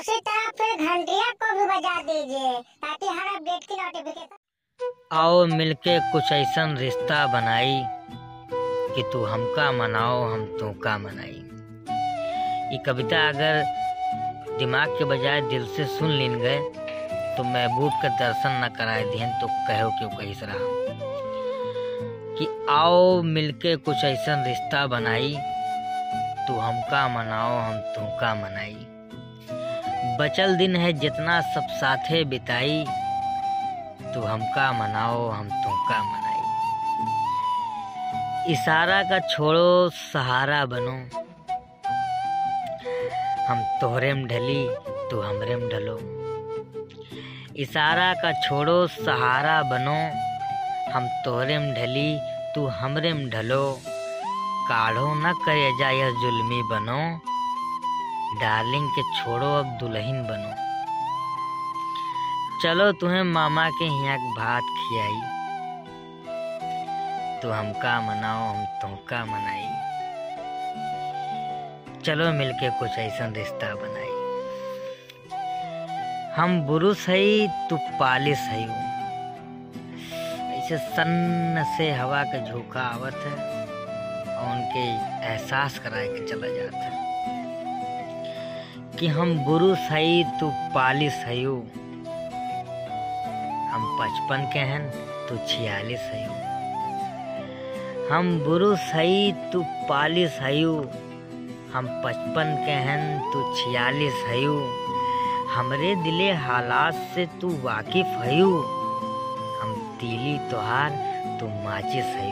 उसी तरह फिर घंटिया को भी बजा दीजिए ताकि हर अपडेट की नोटिफिकेशन। आओ मिलके कुछ ऐसा रिश्ता बनाई कि तू हमका मनाओ हम तुमका मनाई। ये कविता अगर दिमाग के बजाय दिल से सुन लीन गए तो महबूब के दर्शन न कराए दिहन तो कहो क्यों कही सरा कि आओ मिलके कुछ ऐसा रिश्ता बनाई तू हमका मनाओ हम तुमका मनाई। बचल दिन है जितना सब साथे बिताई तू हमका मनाओ हम तुमका मनाई। इशारा का छोड़ो सहारा बनो हम तोहरे में ढली तू हमरे में ढलो। इशारा का छोड़ो सहारा बनो हम तोहरे में ढली तू हमरे में ढलो। काढ़ो न करे जा यह जुल्मी बनो डार्लिंग के छोड़ो अब दुल्हन बनो। चलो तुम्हें मामा के यहाँ भात खियाई तू हमका मनाओ हम तुमका मनाई। चलो मिलके कुछ ऐसा रिश्ता बनाई। हम बुरुस है तू पालिस है। ऐसे सन्न से हवा का झोंका आवत है और उनके एहसास कराए के चला जाता है कि हम बुरुस है तू पालिस है। हम 55 के हैं तू 46 है। हम बुरुस है तू पालिस है। हम 55 के हैं तू 46 है। हमरे दिले हालात से तू वाकिफ है। हम तीली तोहार तू माचिस है।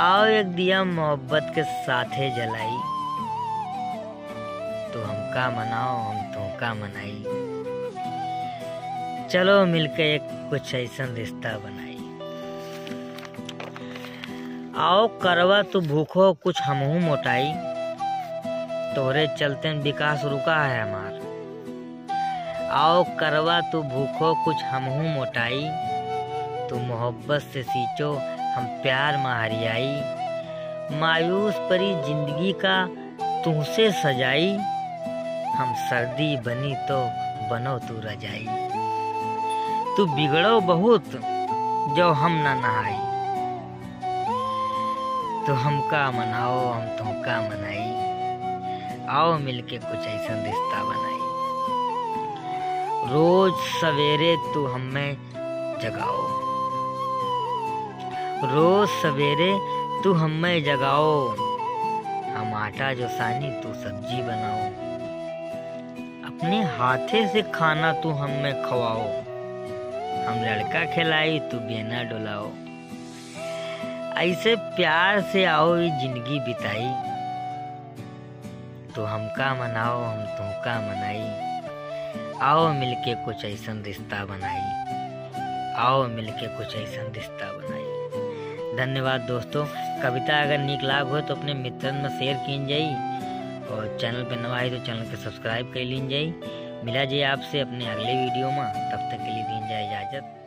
आओ एक दिया मोहब्बत के साथे जलाई तू हमका मनाओ हम तुमका मनाई। चलो मिलके एक कुछ ऐसा रिश्ता बनाई। आओ करवा तू भूखो कुछ हमहू मोटाई तोहरे चलते विकास रुका है हमार। आओ करवा तू भूखो कुछ हमहू मोटाई तू मोहब्बत से सींचो हम प्यार में हरियाई। मायूस परी जिंदगी का तुमसे सजाई हम सर्दी बनी तो बनो तू रजाई। तू बिगड़ो बहुत जो हम ना नहाई तो हमका मनाओ हम तुमका मनाई। आओ मिलके कुछ ऐसा रिश्ता बनाई। रोज सवेरे तू हमें जगाओ रोज सवेरे तू हमें जगाओ। हम आटा जो सानी तू सब्जी बनाओ। अपने हाथे से खाना तू हमें खवाओ। हम लड़का खिलाई तू बेना डुलाओ। ऐसे प्यार से आओ ये जिंदगी बिताई तो हमका मनाओ हम तुमका मनाई। आओ मिलके कुछ ऐसा रिश्ता बनाई। आओ मिलके कुछ ऐसा रिश्ता बनाई। धन्यवाद दोस्तों। कविता अगर नीक लाग हो तो अपने मित्रन में शेयर कीन जाई और चैनल पे नवा है तो चैनल के सब्सक्राइब कर लीन जाई। मिला जाए आपसे अपने अगले वीडियो में। तब तक के लिए दीन जाए इजाजत।